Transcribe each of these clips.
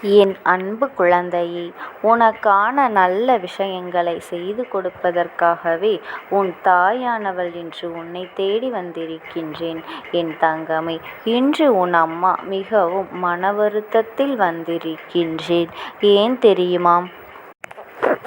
என் அன்பு குழந்தையே, உனக்கான நல்ல விஷயங்களை செய்து கொடுப்பதற்காகவே உன் தாயானவள் இன்று உன்னை தேடி வந்திருக்கின்றேன். என் தங்கமே, இன்று உன் அம்மா மிகவும் மன வருத்தத்தில் வந்திருக்கின்றேன். ஏன் தெரியுமா?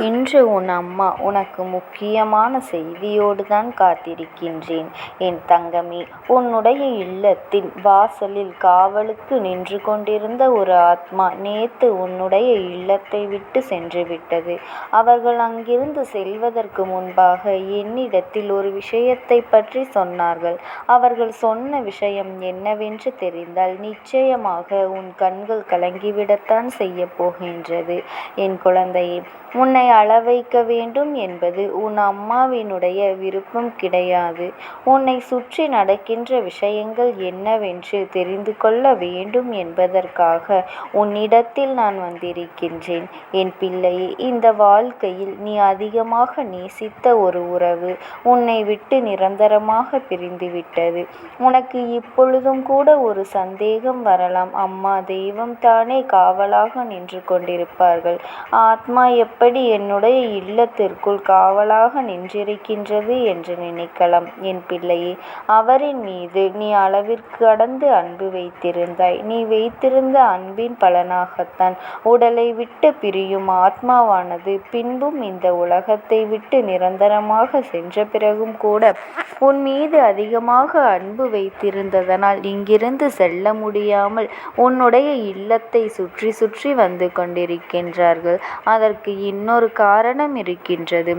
இன்று உன் அம்மா உனக்கு முக்கியமான செய்தியோடு தான் காத்திருக்கின்றேன். என் தங்கமே, உன்னுடைய இல்லத்தின் வாசலில் காவலுக்கு நின்று கொண்டிருந்த ஒரு ஆத்மா நேத்து உன்னுடைய இல்லத்தை விட்டு சென்று விட்டது. அவர்கள் அங்கிருந்து செல்வதற்கு முன்பாக என்னிடத்தில் ஒரு விஷயத்தை பற்றி சொன்னார்கள். அவர்கள் சொன்ன விஷயம் என்னவென்று தெரிந்தால் நிச்சயமாக உன் கண்கள் கலங்கிவிடத்தான் செய்ய போகின்றது. என் குழந்தையே, உன்னை அளவைக்க வேண்டும் என்பது உன் அம்மாவினுடைய விருப்பம் கிடையாது. உன்னை சுற்றி நடக்கின்ற விஷயங்கள் என்னவென்று தெரிந்து கொள்ள வேண்டும் என்பதற்காக உன்னிடத்தில் நான் வந்திருக்கின்றேன். என் பிள்ளையே, இந்த வாழ்க்கையில் நீ அதிகமாக நேசித்த ஒரு உறவு உன்னை விட்டு நிரந்தரமாக பிரிந்துவிட்டது. உனக்கு இப்பொழுதும் கூட ஒரு சந்தேகம் வரலாம். அம்மா தெய்வம் தானே காவலாக நின்று கொண்டிருப்பார்கள். ஆத்மா எப்படி என்னுடைய இல்லத்திற்குள் காவலாக நின்றிருக்கின்றது என்று நினைக்கலாம். என் பிள்ளையே, அவரின் மீது நீ அளவிற்கு கடந்து அன்பு வைத்திருந்தாய். நீ வைத்திருந்த அன்பின் பலனாகத்தான் உடலை விட்டு பிரியும் ஆத்மாவானது பின்பும் இந்த உலகத்தை விட்டு நிரந்தரமாக சென்ற பிறகும் கூட உன் மீது அதிகமாக அன்பு வைத்திருந்ததனால் இங்கிருந்து செல்ல முடியாமல் உன்னுடைய இல்லத்தை சுற்றி சுற்றி வந்து கொண்டிருக்கின்றார்கள். அதற்கு இன்னொரு காரணம் இருக்கின்றது.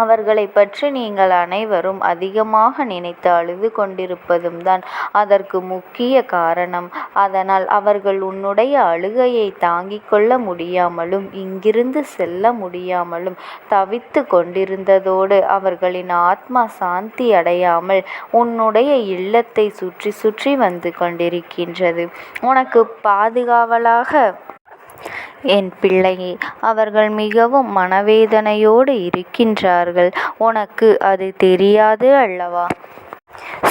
அவர்களை பற்றி நீங்கள் அனைவரும் அதிகமாக நினைத்து அழுது கொண்டிருப்பதும் தான் அதற்கு முக்கிய காரணம். அதனால் அவர்கள் உன்னுடைய அழுகையை தாங்கிக் கொள்ள முடியாமலும் இங்கிருந்து செல்ல முடியாமலும் தவித்து கொண்டிருந்ததோடு அவர்களின் ஆத்மா சாந்தி அடையாமல் உன்னுடைய இல்லத்தை சுற்றி சுற்றி வந்து கொண்டிருக்கின்றது. உனக்கு பாதுகாவலாக என் பிள்ளையே, அவர்கள் மிகவும் மனவேதனையோடு இருக்கின்றார்கள். உனக்கு அது தெரியாது அல்லவா?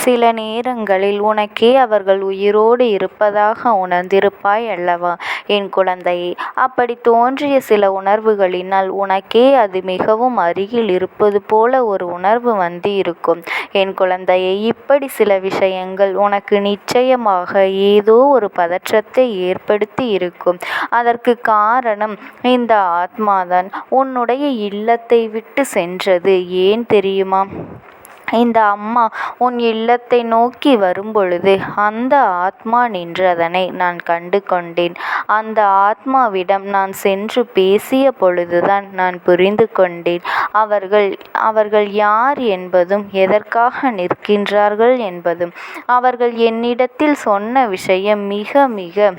சில நேரங்களில் உனக்கே அவர்கள் உயிரோடு இருப்பதாக உணர்ந்திருப்பாய் அல்லவா? என் குழந்தையே, அப்படி தோன்றிய சில உணர்வுகளினால் உனக்கே அது மிகவும் அருகில் இருப்பது போல ஒரு உணர்வு வந்து இருக்கும். என் குழந்தையே, இப்படி சில விஷயங்கள் உனக்கு நிச்சயமாக ஏதோ ஒரு பதற்றத்தை ஏற்படுத்தி இருக்கும். அதற்கு காரணம் இந்த ஆத்மாதான் உன்னுடைய இல்லத்தை விட்டு சென்றது. ஏன் தெரியுமா? இந்த அம்மா உன் இல்லத்தை நோக்கி வரும்பொழுது அந்த ஆத்மா நின்றதனை நான் கண்டு கொண்டேன். அந்த ஆத்மாவிடம் நான் சென்று பேசிய பொழுதுதான் நான் புரிந்து கொண்டேன் அவர்கள் யார் என்பதும் எதற்காக நிற்கின்றார்கள் என்பதும். அவர்கள் என்னிடத்தில் சொன்ன விஷயம் மிக மிக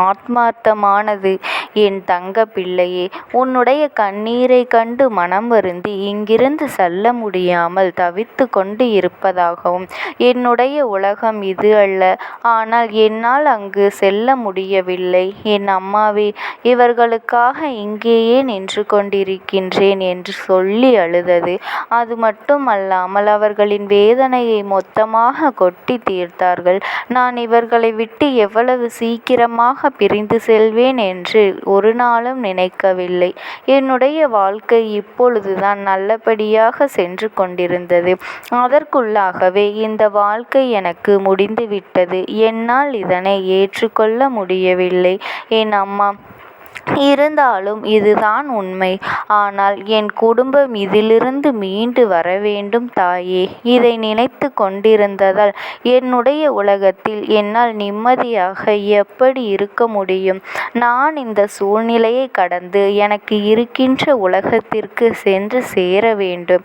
ஆத்மார்த்தமானது. என் தங்க பிள்ளையே, உன்னுடைய கண்ணீரை கண்டு மனம் வருந்தி இங்கிருந்து செல்ல முடியாமல் தவித்து கொண்டு இருப்பதாகவும், என்னுடைய உலகம் இது அல்ல, ஆனால் என்னால் அங்கு செல்ல முடியவில்லை, என் அம்மாவே இவர்களுக்காக இங்கேயே நின்று கொண்டிருக்கின்றேன் என்று சொல்லி அழுதது. அது மட்டுமல்லாமல் அவர்களின் வேதனையை மொத்தமாக கொட்டி தீர்த்தார்கள். நான் இவர்களை விட்டு எவ்வளவு சீக்கிரமாக பிரிந்து செல்வேன் என்று ஒரு நாளும் நினைக்கவில்லை. என்னுடைய வாழ்க்கை இப்பொழுதுதான் நல்லபடியாக சென்று கொண்டிருந்தது. அதற்குள்ளாகவே இந்த வாழ்க்கை எனக்கு முடிந்துவிட்டது. என்னால் இதனை ஏற்றுக்கொள்ள முடியவில்லை. என் அம்மா, இருந்தாலும் இதுதான் உண்மை. ஆனால் என் குடும்பம் இதிலிருந்து மீண்டு வர வேண்டும் தாயே. இதை நினைத்து கொண்டிருந்ததால் என்னுடைய உலகத்தில் என்னால் நிம்மதியாக எப்படி இருக்க முடியும்? நான் இந்த சூழ்நிலையை கடந்து எனக்கு இருக்கின்ற உலகத்திற்கு சென்று சேர வேண்டும்.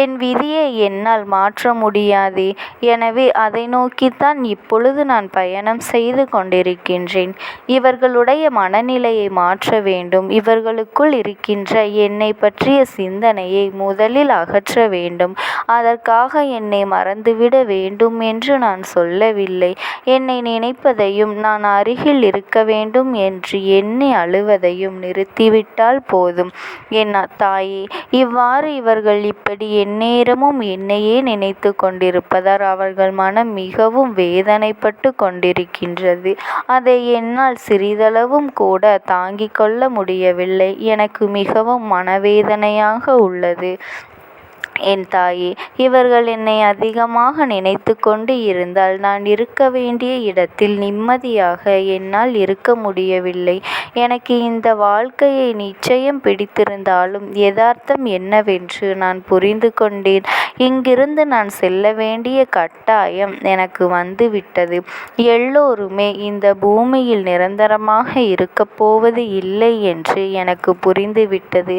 என் விதியை என்னால் மாற்ற முடியாதே. எனவே அதை நோக்கித்தான் இப்பொழுது நான் பயணம் செய்து கொண்டிருக்கின்றேன். இவர்களுடைய மனநிலையை மாற்ற மாற்ற வேண்டும். இவர்களுக்குள் இருக்கின்ற என்னை பற்றிய சிந்தனையை முதலில் அகற்ற வேண்டும். அதற்காக என்னை மறந்துவிட வேண்டும் என்று நான் சொல்லவில்லை. என்னை நினைப்பதையும் நான் அருகில் இருக்க வேண்டும் என்று எண்ணி அழுவதையும் நிறுத்திவிட்டால் போதும். என் தாயே, இவ்வாறு இவர்கள் இப்படி எந்நேரமும் என்னையே நினைத்து கொண்டிருப்பதால் அவர்கள் மனம் மிகவும் வேதனைப்பட்டு கொண்டிருக்கின்றது. அதை என்னால் சிறிதளவும் கூட தாங்கிக் கொள்ள முடியவில்லை. எனக்கு மிகவும் மனவேதனையாக உள்ளது. என் தாயே, இவர்கள் என்னை அதிகமாக நினைத்து கொண்டு இருந்தால் நான் இருக்க வேண்டிய இடத்தில் நிம்மதியாக என்னால் இருக்க முடியவில்லை. எனக்கு இந்த வாழ்க்கையை நிச்சயம் பிடித்திருந்தாலும் யதார்த்தம் என்னவென்று நான் புரிந்து கொண்டேன். இங்கிருந்து நான் செல்ல வேண்டிய கட்டாயம் எனக்கு வந்துவிட்டது. எல்லோருமே இந்த பூமியில் நிரந்தரமாக இருக்கப் போவது இல்லை என்று எனக்கு புரிந்துவிட்டது.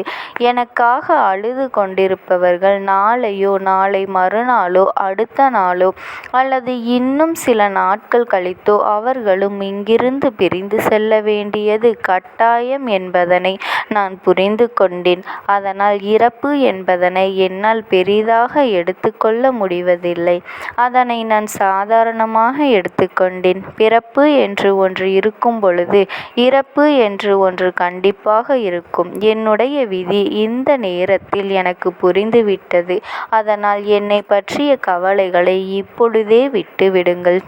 எனக்காக அழுது கொண்டிருப்பவர்கள் நாளையோ நாளை மறுநாளோ அடுத்த நாளோ அல்லது இன்னும் சில நாட்கள் கழித்தோ அவர்களும் இங்கிருந்து பிரிந்து செல்ல வேண்டியது கட்டாயம் என்பதனை நான் புரிந்து கொண்டேன். அதனால் இறப்பு என்பதனை என்னால் பெரிதாக எடுத்துக்கொள்ள முடிவதில்லை. அதனை நான் சாதாரணமாக எடுத்துக்கொண்டேன். பிறப்பு என்று ஒன்று இருக்கும் பொழுது இறப்பு என்று ஒன்று கண்டிப்பாக இருக்கும். என்னுடைய விதி இந்த நேரத்தில் எனக்கு புரிந்துவிட்டது. அதனால் என்னை பற்றிய கவலைகளை இப்பொழுதே விட்டு விடுங்கள்.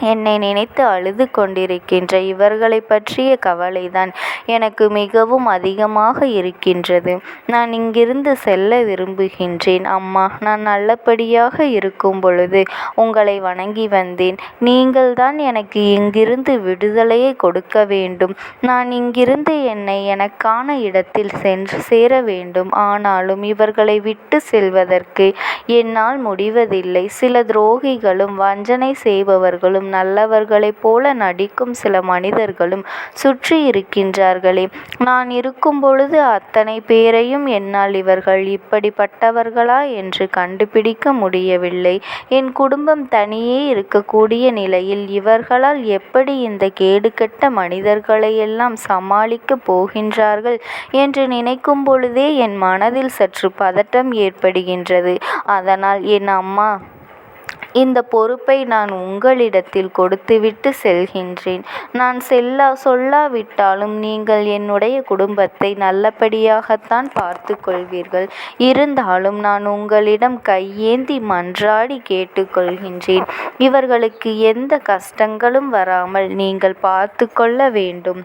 என்னை நினைத்து அழுது கொண்டிருக்கின்ற இவர்களை பற்றிய கவலைதான் எனக்கு மிகவும் அதிகமாக இருக்கின்றது. நான் இங்கிருந்து செல்ல விரும்புகின்றேன். அம்மா, நான் நல்லபடியாக இருக்கும் பொழுது உங்களை வணங்கி வந்தேன். நீங்கள்தான் எனக்கு இங்கிருந்து விடுதலையை கொடுக்க வேண்டும். நான் இங்கிருந்து என்னை எனக்கான இடத்தில் சென்று சேர வேண்டும். ஆனாலும் இவர்களை விட்டு செல்வதற்கு என்னால் முடிவதில்லை. சில துரோகிகளும் வஞ்சனை செய்பவர்களும் நல்லவர்களைப் போல நடிக்கும் சில மனிதர்களும் சுற்றி இருக்கின்றார்களே. நான் இருக்கும் பொழுது அத்தனை பேரையும் என்னால் இவர்கள் இப்படிப்பட்டவர்களா என்று கண்டுபிடிக்க முடியவில்லை. என் குடும்பம் தனியே இருக்கக்கூடிய நிலையில் இவர்களால் எப்படி இந்த கேடுகெட்ட மனிதர்களையெல்லாம் சமாளிக்கப் போகின்றார்கள் என்று நினைக்கும் பொழுதே என் மனதில் சற்று பதட்டம் ஏற்படுகின்றது. அதனால் என் அம்மா, இந்த பொறுப்பை நான் உங்களிடத்தில் கொடுத்துவிட்டு செல்கின்றேன். நான் சொல்லாவிட்டாலும் நீங்கள் என்னுடைய குடும்பத்தை நல்லபடியாகத்தான் பார்த்து கொள்வீர்கள். இருந்தாலும் நான் உங்களிடம் கையேந்தி மன்றாடி கேட்டுக்கொள்கின்றேன். இவர்களுக்கு எந்த கஷ்டங்களும் வராமல் நீங்கள் பார்த்து கொள்ள வேண்டும்.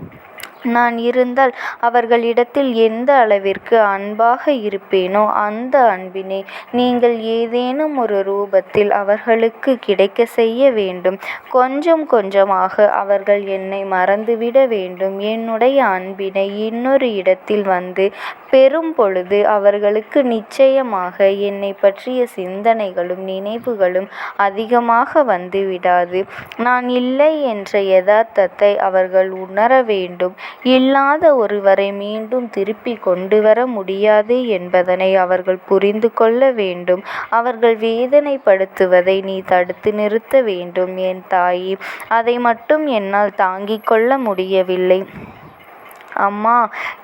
நான் இருந்தால் அவர்களிடத்தில் எந்த அளவிற்கு அன்பாக இருப்பேனோ அந்த அன்பினை நீங்கள் ஏதேனும் ஒரு ரூபத்தில் அவர்களுக்கு கிடைக்க செய்ய வேண்டும். கொஞ்சம் கொஞ்சமாக அவர்கள் என்னை மறந்துவிட வேண்டும். என்னுடைய அன்பினை இன்னொரு இடத்தில் வந்து பெறும் பொழுது அவர்களுக்கு நிச்சயமாக என்னை பற்றிய சிந்தனைகளும் நினைவுகளும் அதிகமாக வந்துவிடாது. நான் இல்லை என்ற யதார்த்தத்தை அவர்கள் உணர வேண்டும். இல்லாத ஒருவரை மீண்டும் திருப்பி கொண்டு வர முடியாது என்பதனை அவர்கள் புரிந்து கொள்ள வேண்டும். அவர்கள் வேதனைப்படுத்துவதை நீ தடுத்து நிறுத்த வேண்டும் என் தாயே. அதை மட்டும் என்னால் தாங்கிக் கொள்ள முடியவில்லை அம்மா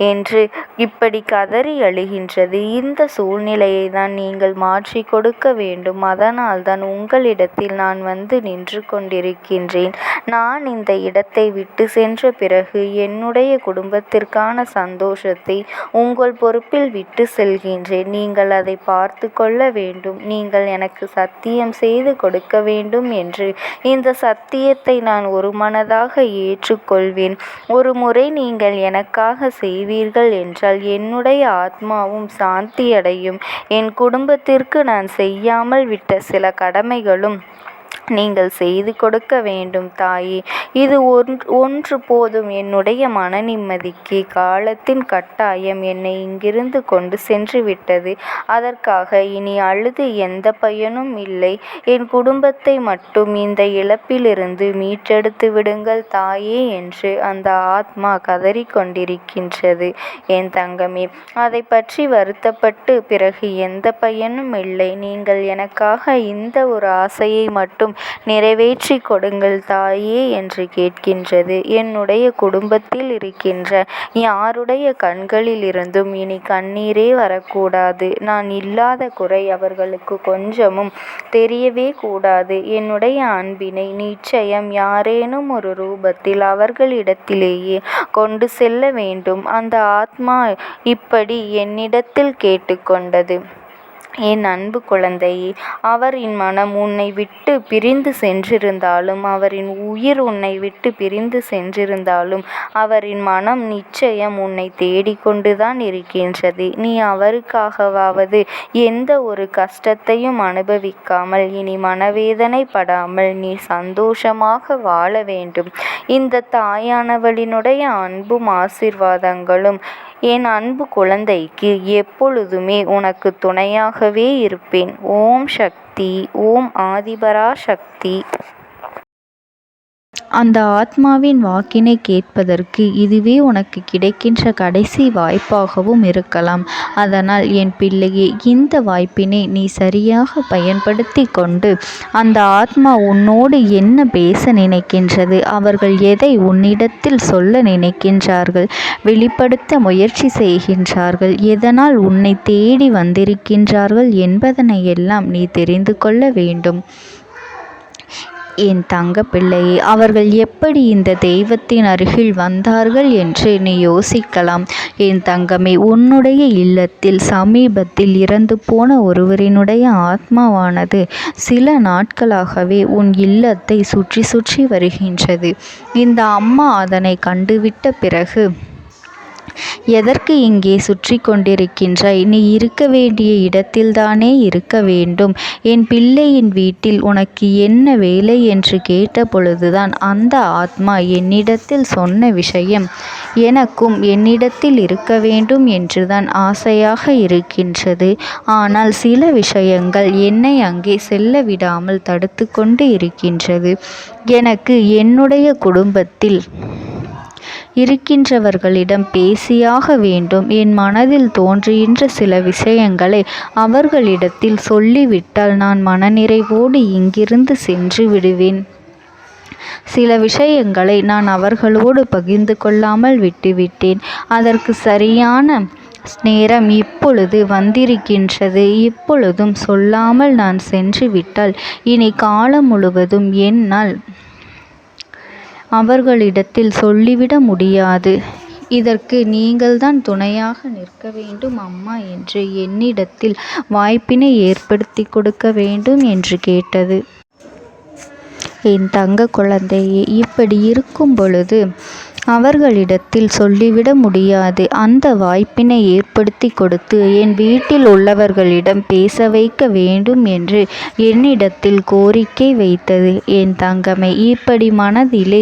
என்று இப்படி கதறி அழுகின்றது. இந்த சூழ்நிலையை தான் நீங்கள் மாற்றி கொடுக்க வேண்டும். அதனால் தான் உங்களிடத்தில் நான் வந்து நின்று கொண்டிருக்கின்றேன். நான் இந்த இடத்தை விட்டு சென்ற பிறகு என்னுடைய குடும்பத்திற்கான சந்தோஷத்தை உங்கள் பொறுப்பில் விட்டு செல்கின்றேன். நீங்கள் அதை பார்த்து கொள்ள வேண்டும். நீங்கள் எனக்கு சத்தியம் செய்து கொடுக்க வேண்டும் என்று இந்த சத்தியத்தை நான் ஒரு மனதாக ஏற்றுக்கொள்வேன். ஒரு முறை நீங்கள் எனக்காக செய்வீர்கள் என்றால் என்னுடைய ஆத்மாவும் சாந்தியடையும். என் குடும்பத்திற்கு நான் செய்யாமல் விட்ட சில கடமைகளும் நீங்கள் செய்து கொடுக்க வேண்டும் தாயே. இது ஒன்று போதும். என்னுடைய மன நிம்மதிக்கு காலத்தின் கட்டாயம் என்னை இங்கிருந்து கொண்டு சென்று விட்டது. அதற்காக இனி அழுது எந்த பயனும் இல்லை. என் குடும்பத்தை மட்டும் இந்த இழப்பிலிருந்து மீட்டெடுத்து விடுங்கள் தாயே என்று அந்த ஆத்மா கதறிக்கொண்டிருக்கின்றது. என் தங்கமே, அதை பற்றி வருத்தப்பட்டு பிறகு எந்த பயனும் இல்லை. நீங்கள் எனக்காக இந்த ஒரு ஆசையை மட்டும் நிறைவேற்றிக் கொடுங்கள் தாயே என்று கேட்கின்றது. என்னுடைய குடும்பத்தில் இருக்கின்ற யாருடைய கண்களிலிருந்தும் இனி கண்ணீரே வரக்கூடாது. நான் இல்லாத குறை அவர்களுக்கு கொஞ்சமும் தெரியவே கூடாது. என்னுடைய அன்பினை நிச்சயம் யாரேனும் ஒரு ரூபத்தில் அவர்களிடத்திலேயே கொண்டு செல்ல வேண்டும். அந்த ஆத்மா இப்படி என்னிடத்தில் கேட்டுக்கொண்டது. என் அன்பு குழந்தையே, அவரின் மனம் உன்னை விட்டு பிரிந்து சென்றிருந்தாலும், அவரின் உயிர் உன்னை விட்டு பிரிந்து சென்றிருந்தாலும், அவரின் மனம் நிச்சயம் உன்னை தேடிக்கொண்டுதான் இருக்கின்றது. நீ அவருக்காகவாவது எந்த ஒரு கஷ்டத்தையும் அனுபவிக்காமல், இனி மனவேதனை படாமல் நீ சந்தோஷமாக வாழ வேண்டும். இந்த தாயானவளினுடைய அன்பும் ஆசீர்வாதங்களும் என் அன்பு குழந்தைக்கு எப்பொழுதுமே உனக்கு துணையாகவே இருப்பேன். ஓம் சக்தி. ஓம் ஆதிபரா சக்தி. அந்த ஆத்மாவின் வாக்கினை கேட்பதற்கு இதுவே உனக்கு கிடைக்கின்ற கடைசி வாய்ப்பாகவும் இருக்கலாம். அதனால் என் பிள்ளையே, இந்த வாய்ப்பினை நீ சரியாக பயன்படுத்தி கொண்டு அந்த ஆத்மா உன்னோடு என்ன பேச நினைக்கின்றது, அவர்கள் எதை உன்னிடத்தில் சொல்ல நினைக்கின்றார்கள், வெளிப்படுத்த முயற்சி செய்கின்றார்கள், எதனால் உன்னை தேடி வந்திருக்கின்றார்கள் என்பதனை எல்லாம் நீ தெரிந்து கொள்ள வேண்டும். என் தங்க பிள்ளையே, அவர்கள் எப்படி இந்த தெய்வத்தின் அருகில் வந்தார்கள் என்று நீ யோசிக்கலாம். என் தங்கமே, உன்னுடைய இல்லத்தில் சமீபத்தில் இறந்து போன ஒருவரினுடைய ஆத்மாவானது சில நாட்களாகவே உன் இல்லத்தை சுற்றி சுற்றி வருகின்றது. இந்த அம்மா அதனை கண்டுவிட்ட பிறகு, எதற்கு இங்கே சுற்றி கொண்டிருக்கின்றாய்? நீ இருக்க வேண்டிய இடத்தில்தானே இருக்க வேண்டும். என் பிள்ளையின் வீட்டில் உனக்கு என்ன வேலை என்று கேட்ட பொழுதுதான் அந்த ஆத்மா என்னிடத்தில் சொன்ன விஷயம், எனக்கும் என்னிடத்தில் இருக்க வேண்டும் என்றுதான் ஆசையாக இருக்கின்றது. ஆனால் சில விஷயங்கள் என்னை அங்கே செல்ல விடாமல் தடுத்து கொண்டு இருக்கின்றது. எனக்கு என்னுடைய குடும்பத்தில் இருக்கின்றவர்களிடம் பேசியாக வேண்டும். என் மனதில் தோன்றுகின்ற சில விஷயங்களை அவர்களிடத்தில் சொல்லிவிட்டால் நான் மனநிறைவோடு இங்கிருந்து சென்று விடுவேன். சில விஷயங்களை நான் அவர்களோடு பகிர்ந்து கொள்ளாமல் விட்டுவிட்டேன். அதற்கு சரியான நேரம் இப்பொழுது வந்திருக்கின்றது. இப்பொழுதும் சொல்லாமல் நான் சென்று விட்டால் இனி காலம் முழுவதும் என்னால் அவர்களிடத்தில் சொல்லிவிட முடியாது. இதற்கு நீங்கள்தான் துணையாக நிற்க வேண்டும் அம்மா என்று என்னிடத்தில் வாய்ப்பினை ஏற்படுத்தி கொடுக்க வேண்டும் என்று கேட்டது. என் தங்க குழந்தையே, இப்படி இருக்கும் பொழுது அவர்களிடத்தில் சொல்லிவிட முடியாது. அந்த வாய்ப்பினை ஏற்படுத்தி கொடுத்து என் வீட்டில் உள்ளவர்களிடம் பேச வைக்க வேண்டும் என்று என்னிடத்தில் கோரிக்கை வைத்தது. என் தங்கமே, இப்படி மனதிலே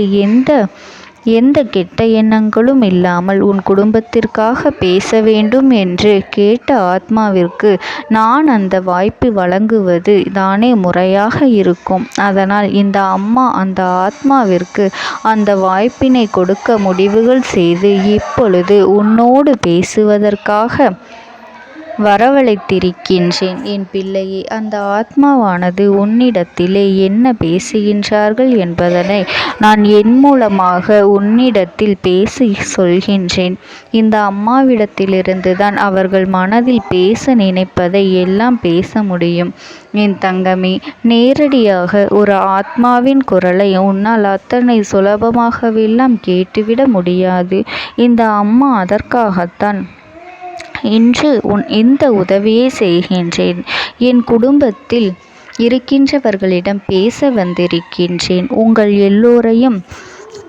எந்த கெட்ட எண்ணங்களும் இல்லாமல் உன் குடும்பத்திற்காக பேச வேண்டும் என்று கேட்ட ஆத்மாவிற்கு நான் அந்த வாய்ப்பு வழங்குவது தானே முறையாக இருக்கும். அதனால் இந்த அம்மா அந்த ஆத்மாவிற்கு அந்த வாய்ப்பினை கொடுக்க முடிவுகள் செய்து இப்பொழுது உன்னோடு பேசுவதற்காக வரவழைத்திருக்கின்றேன். என் பிள்ளையே, அந்த ஆத்மாவானது உன்னிடத்திலே என்ன பேசுகின்றார்கள் என்பதனை நான் என் மூலமாக உன்னிடத்தில் பேசி சொல்கின்றேன். இந்த அம்மாவிடத்திலிருந்து தான் அவர்கள் மனதில் பேச நினைப்பதை எல்லாம் பேச முடியும். என் தங்கமே, நேரடியாக ஒரு ஆத்மாவின் குரலை உன்னால் அத்தனை சுலபமாகவெல்லாம் கேட்டுவிட முடியாது. இந்த அம்மா அதற்காகத்தான் இன்று இந்த உதவியை செய்கின்றேன். என் குடும்பத்தில் இருக்கின்றவர்களிடம் பேச வந்திருக்கின்றேன். உங்கள் எல்லோரையும்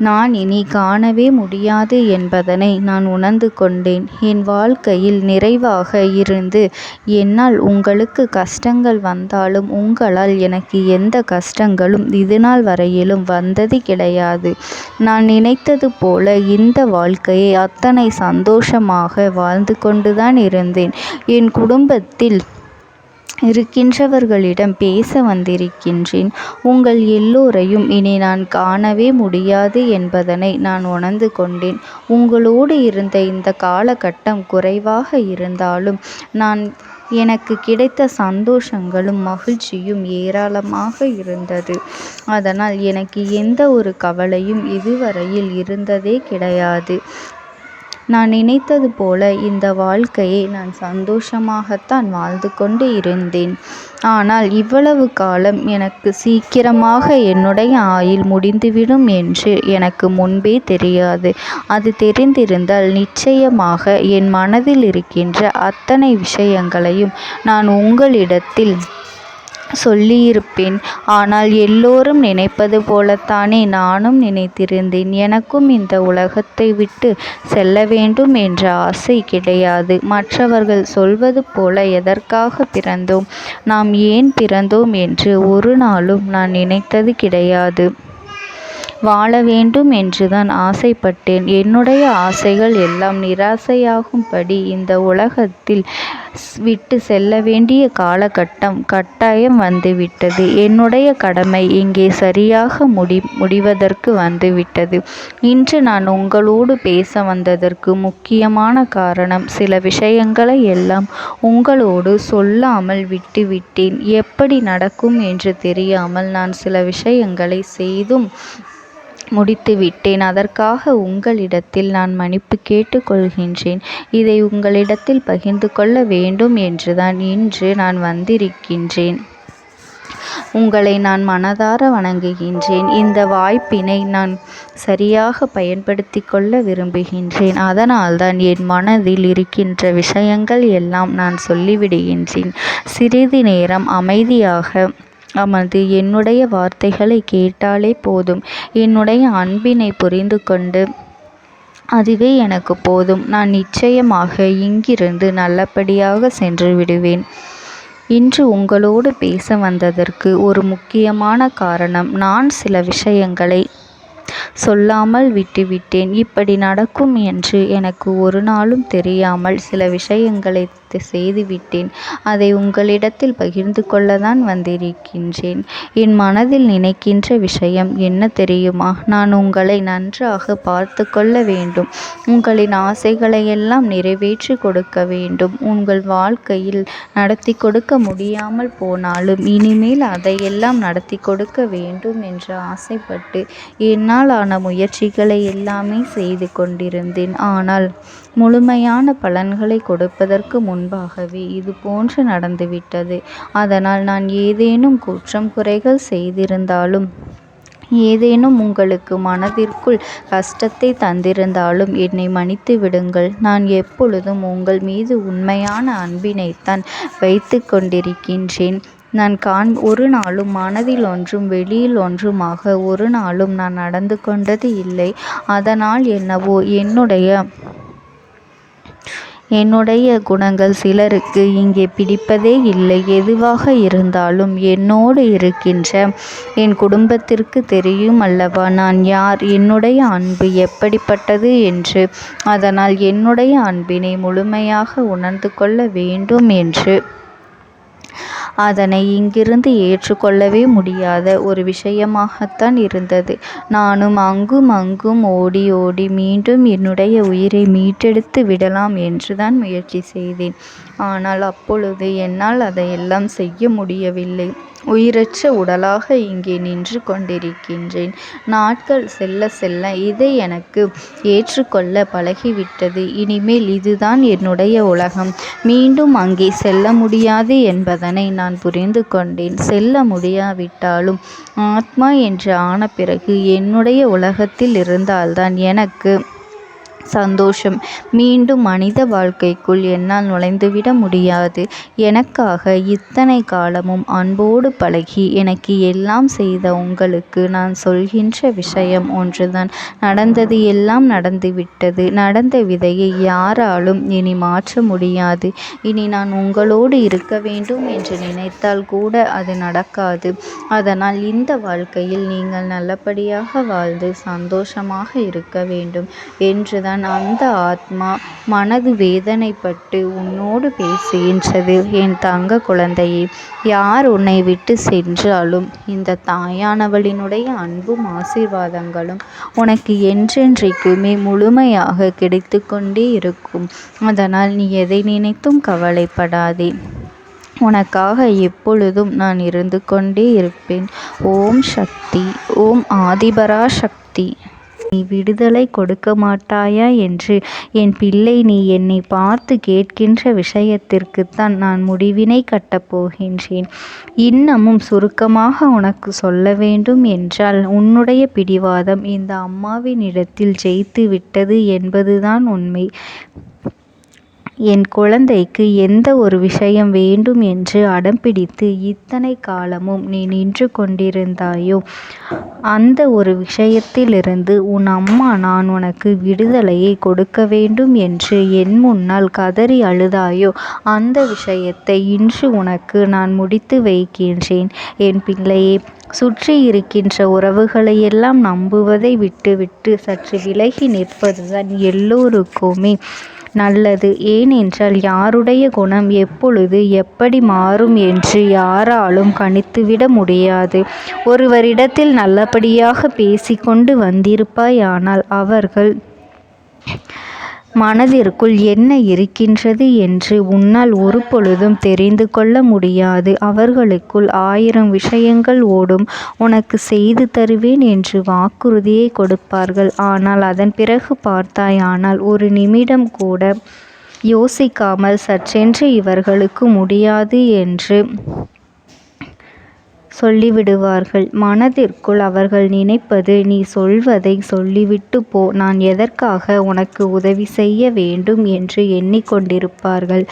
நான் இனி காணவே முடியாது என்பதனை நான் உணர்ந்து கொண்டேன். என் வாழ்க்கையில் நிறைவாக இருந்து என்னால் உங்களுக்கு கஷ்டங்கள் வந்தாலும் உங்களால் எனக்கு எந்த கஷ்டங்களும் இதுநாள் வரையிலும் வந்தது கிடையாது. நான் நினைத்தது போல இந்த வாழ்க்கையை அத்தனை சந்தோஷமாக வாழ்ந்து கொண்டுதான் இருந்தேன். என் குடும்பத்தில் இருக்கின்றவர்களிடம் பேச வந்திருக்கின்றேன். உங்கள் எல்லோரையும் இனி நான் காணவே முடியாது என்பதனை நான் உணர்ந்து கொண்டேன். உங்களோடு இருந்த இந்த காலகட்டம் குறைவாக இருந்தாலும் நான் எனக்கு கிடைத்த சந்தோஷங்களும் மகிழ்ச்சியும் ஏராளமாக இருந்தது. அதனால் எனக்கு எந்த ஒரு கவலையும் இதுவரையில் இருந்ததே கிடையாது. நான் நினைத்தது போல இந்த வாழ்க்கையை நான் சந்தோஷமாகத்தான் வாழ்ந்து கொண்டு இருந்தேன். ஆனால் இவ்வளவு காலம் எனக்கு சீக்கிரமாக என்னுடைய ஆயுள் முடிந்துவிடும் என்று எனக்கு முன்பே தெரியாது. அது தெரிந்திருந்தால் நிச்சயமாக என் மனதில் இருக்கின்ற அத்தனை விஷயங்களையும் நான் உங்களிடத்தில் சொல்லியிருப்பேன். ஆனால் எல்லோரும் நினைப்பது போலத்தானே நானும் நினைத்திருந்தேன். எனக்கும் இந்த உலகத்தை விட்டு செல்ல வேண்டும் என்ற ஆசை கிடையாது. மற்றவர்கள் சொல்வது போல எதற்காக பிறந்தோம், நாம் ஏன் பிறந்தோம் என்று ஒரு நாளும் நான் நினைத்தது கிடையாது. வாழ வேண்டும் என்றுதான் ஆசைப்பட்டேன். என்னுடைய ஆசைகள் எல்லாம் நிராசையாகும்படி இந்த உலகத்தில் விட்டு செல்ல வேண்டிய காலகட்டம் கட்டாயம் வந்துவிட்டது. என்னுடைய கடமை இங்கே சரியாக முடிவதற்கு வந்துவிட்டது. இன்று நான் உங்களோடு பேச வந்ததற்கு முக்கியமான காரணம், சில விஷயங்களை எல்லாம் உங்களோடு சொல்லாமல் விட்டுவிட்டேன். எப்படி நடக்கும் என்று தெரியாமல் நான் சில விஷயங்களை செய்தும் முடித்துவிட்டேன். அதற்காக உங்களிடத்தில் நான் மன்னிப்பு கேட்டுக்கொள்கின்றேன். இதை உங்களிடத்தில் பகிர்ந்து கொள்ள வேண்டும் என்றுதான் இன்று நான் வந்திருக்கின்றேன். உங்களை நான் மனதார வணங்குகின்றேன். இந்த வாய்ப்பினை நான் சரியாக பயன்படுத்தி கொள்ள விரும்புகின்றேன். அதனால்தான் என் மனதில் இருக்கின்ற விஷயங்கள் எல்லாம் நான் சொல்லிவிடுகின்றேன். சிறிது நேரம் அமைதியாக அமர்ந்து என்னுடைய வார்த்தைகளை கேட்டாலே போதும். என்னுடைய அன்பினை புரிந்து கொண்டு அதுவே எனக்கு போதும். நான் நிச்சயமாக இங்கிருந்து நல்லபடியாக சென்று விடுவேன். இன்று உங்களோடு பேச வந்ததற்கு ஒரு முக்கியமான காரணம், நான் சில விஷயங்களை சொல்லாமல் விட்டுவிட்டேன். இப்படி நடக்கும் என்று எனக்கு ஒரு நாளும் தெரியாமல் சில விஷயங்களை செய்துவிட்டேன். அதை உங்களிடத்தில் பகிர்ந்து கொள்ளத்தான் வந்திருக்கின்றேன். என் மனதில் நினைக்கின்ற விஷயம் என்ன தெரியுமா? நான் உங்களை நன்றாக பார்த்து கொள்ள வேண்டும். உங்களின் ஆசைகளை எல்லாம் நிறைவேற்றி கொடுக்க வேண்டும். உங்கள் வாழ்க்கையில் நடத்தி கொடுக்க முடியாமல் போனாலும் இனிமேல் அதையெல்லாம் நடத்தி கொடுக்க வேண்டும் என்று ஆசைப்பட்டு என்னால் ஆன முயற்சிகளை எல்லாமே செய்து கொண்டிருந்தேன். ஆனால் முழுமையான பலன்களை கொடுப்பதற்கு முன்பாகவே இது போன்று நடந்துவிட்டது. அதனால் நான் ஏதேனும் குற்றம் குறைகள் செய்திருந்தாலும், ஏதேனும் உங்களுக்கு மனதிற்குள் கஷ்டத்தை தந்திருந்தாலும் என்னை மன்னித்து விடுங்கள். நான் எப்பொழுதும் உங்கள் மீது உண்மையான அன்பினைத்தான் வைத்து கொண்டிருக்கின்றேன். நான் ஒரு நாளும் மனதில் ஒன்றும் வெளியில் ஒன்றுமாக ஒரு நாளும் நான் நடந்து கொண்டது இல்லை. அதனால் என்னவோ என்னுடைய குணங்கள் சிலருக்கு இங்கே பிடிப்பதே இல்லை. எதுவாக இருந்தாலும் என்னோடு இருக்கின்ற என் குடும்பத்திற்கு தெரியும் அல்லவா நான் யார், என்னுடைய அன்பு எப்படிப்பட்டது என்று. அதனால் என்னுடைய அன்பினை முழுமையாக உணர்ந்து கொள்ள வேண்டும் என்று அதனை இங்கிருந்து ஏற்றுக்கொள்ளவே முடியாத ஒரு விஷயமாகத்தான் இருந்தது. நானும் அங்கும் அங்கும் ஓடி ஓடி மீண்டும் என்னுடைய உயிரை மீட்டெடுத்து விடலாம் என்றுதான் முயற்சி செய்தேன். ஆனால் அப்பொழுது என்னால் அதையெல்லாம் செய்ய முடியவில்லை. உயிரற்ற உடலாக இங்கே நின்று கொண்டிருக்கின்றேன். நாட்கள் செல்ல செல்ல இதை எனக்கு ஏற்றுக்கொள்ள பழகிவிட்டது. இனிமேல் இதுதான் என்னுடைய உலகம். மீண்டும் அங்கே செல்ல முடியாது என்பதனை நான் புரிந்து கொண்டேன். செல்ல முடியாவிட்டாலும் ஆத்மா என்று ஆன பிறகு என்னுடைய உலகத்தில் இருந்தால்தான் எனக்கு சந்தோஷம். மீண்டும் மனித வாழ்க்கைக்குள் என்னால் நுழைந்துவிட முடியாது. எனக்காக இத்தனை காலமும் அன்போடு பழகி எனக்கு எல்லாம் செய்த உங்களுக்கு நான் சொல்கின்ற விஷயம் ஒன்றுதான். நடந்தது எல்லாம் நடந்துவிட்டது. நடந்த விதையை யாராலும் இனி மாற்ற முடியாது. இனி நான் உங்களோடு இருக்க வேண்டும் என்று நினைத்தால் கூட அது நடக்காது. அதனால் இந்த வாழ்க்கையில் நீங்கள் நல்லபடியாக வாழ்ந்து சந்தோஷமாக இருக்க வேண்டும் என்றுதான் அந்த ஆத்மா மனது வேதனைப்பட்டு உன்னோடு பேசுகின்றது. என் தங்க குழந்தையே, யார் உன்னை விட்டு சென்றாலும் இந்த தாயானவளினுடைய அன்பும் ஆசீர்வாதங்களும் உனக்கு என்றென்றைக்குமே முழுமையாக கிடைத்து கொண்டே இருக்கும். அதனால் நீ எதை நினைத்தும் கவலைப்படாதே. உனக்காக எப்பொழுதும் நான் இருந்து கொண்டே இருப்பேன். ஓம் சக்தி. ஓம் ஆதிபரா சக்தி. நீ விடுதலை கொடுக்க மாட்டாயா என்று என் பிள்ளை நீ என்னை பார்த்து கேட்கின்ற விஷயத்திற்குத்தான் நான் முடிவினை கட்டப் போகின்றேன். இன்னமும் சுருக்கமாக உனக்கு சொல்ல வேண்டும் என்றால், உன்னுடைய பிடிவாதம் இந்த அம்மாவினிடத்தில் ஜெயித்து விட்டது என்பதுதான் உண்மை. என் குழந்தைக்கு எந்த ஒரு விஷயம் வேண்டும் என்று அடம்பிடித்து இத்தனை காலமும் நீ நின்று கொண்டிருந்தாயோ, அந்த ஒரு விஷயத்திலிருந்து உன் அம்மா நான் உனக்கு விடுதலையை கொடுக்க வேண்டும் என்று என் முன்னால் கதறி அழுதாயோ, அந்த விஷயத்தை இன்று உனக்கு நான் முடித்து வைக்கின்றேன். என் பிள்ளையே, சுற்றி இருக்கின்ற உறவுகளையெல்லாம் நம்புவதை விட்டுவிட்டு சற்று விலகி நிற்பதுதான் எல்லோருக்குமே நல்லது. ஏனென்றால் யாருடைய குணம் எப்பொழுது எப்படி மாறும் என்று யாராலும் கணித்துவிட முடியாது. ஒருவரிடத்தில் நல்லபடியாக பேசிக்கொண்டு வந்திருப்பாயானால் அவர்கள் மனதிற்குள் என்ன இருக்கின்றது என்று உன்னால் ஒரு பொழுதும் தெரிந்து கொள்ள முடியாது. அவர்களுக்குள் 1000 விஷயங்கள் ஓடும். உனக்கு செய்து தருவேன் என்று வாக்குறுதியை கொடுப்பார்கள். ஆனால் அதன் பிறகு பார்த்தாயானால் ஒரு நிமிடம் கூட யோசிக்காமல் சற்றென்று இவர்களுக்கு முடியாது என்று சொல்லிவிடுவார்கள். மனதிற்குள் அவர்கள் நினைப்பது, நீ சொல்வதை சொல்லிவிட்டு போ, நான் எதற்காக உனக்கு உதவி செய்ய வேண்டும் என்று எண்ணிக்கொண்டிருப்பார்கள்.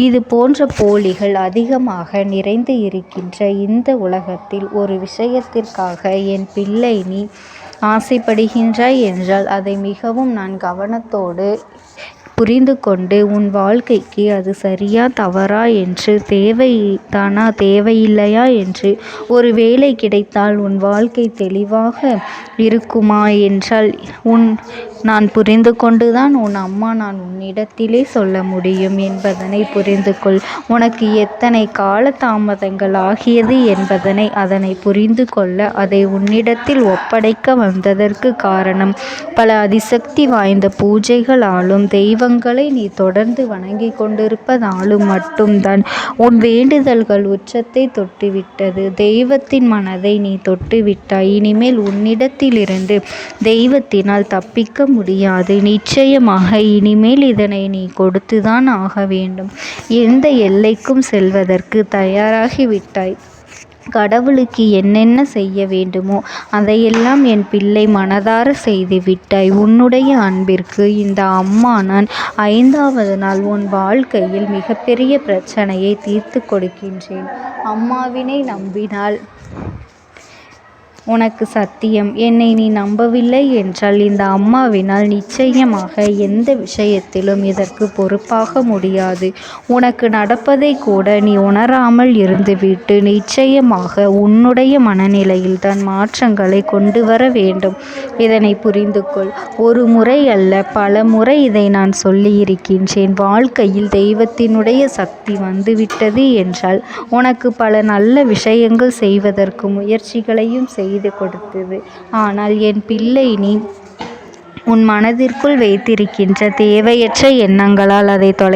இது போன்ற போலிகள் அதிகமாக நிறைந்து இருக்கின்ற இந்த உலகத்தில் ஒரு விஷயத்திற்காக என் பிள்ளை நீ ஆசைப்படுகின்றாய் என்றால் அதை மிகவும் நான் கவனத்தோடு புரிந்து கொண்டு உன் வாழ்க்கைக்கு அது சரியா தவறா என்று, தேவைதானா தேவையில்லையா என்று, ஒரு வேலை கிடைத்தால் உன் வாழ்க்கை தெளிவாக இருக்குமா என்றால் நான் புரிந்து கொண்டுதான் உன் அம்மா நான் உன்னிடத்திலே சொல்ல முடியும் என்பதனை புரிந்து கொள். உனக்கு எத்தனை கால தாமதங்கள் ஆகியது என்பதனை அதனை புரிந்து கொள்ள அதை உன்னிடத்தில் ஒப்படைக்க வந்ததற்கு காரணம், பல அதிசக்தி வாய்ந்த பூஜைகளாலும் தெய்வங்களை நீ தொடர்ந்து வணங்கி கொண்டிருப்பதாலும் மட்டும்தான் உன் வேண்டுதல்கள் உச்சத்தை தொட்டுவிட்டது. தெய்வத்தின் மனதை நீ தொட்டுவிட்டாய். இனிமேல் உன்னிடத்திலிருந்து தெய்வத்தினால் தப்பிக்க முடியாது. நிச்சயமாக இனிமேல் இதனை நீ கொடுத்துதான் ஆக வேண்டும். எந்த எல்லைக்கும் செல்வதற்கு தயாராகிவிட்டாய். கடவுளுக்கு என்னென்ன செய்ய வேண்டுமோ அதையெல்லாம் என் பிள்ளை மனதார செய்து விட்டாய். உன்னுடைய அன்பிற்கு இந்த அம்மா நான் 5வது நாள் உன் வாழ்க்கையில் மிகப்பெரிய பிரச்சனையை தீர்த்து கொடுக்கின்றேன். அம்மாவினை நம்பினால் உனக்கு சத்தியம். என்னை நீ நம்பவில்லை என்றால் இந்த அம்மாவினால் நிச்சயமாக எந்த விஷயத்திலும் இதற்கு பொறுப்பாக முடியாது. உனக்கு நடப்பதை கூட நீ உணராமல் இருந்துவிட்டு நிச்சயமாக உன்னுடைய மனநிலையில் தான் மாற்றங்களை கொண்டு வர வேண்டும். இதனை புரிந்து கொள். ஒரு முறை அல்ல, பல முறை இதை நான் சொல்லியிருக்கின்றேன். வாழ்க்கையில் தெய்வத்தினுடைய சக்தி வந்துவிட்டது என்றால் உனக்கு பல நல்ல விஷயங்கள் செய்வதற்கு முயற்சிகளையும் செய்து கொடுத்தது. ஆனால் என் பிள்ளை நீ உன் மனதிற்குள் வைத்திருக்கின்ற தேவையற்ற எண்ணங்களால் அதை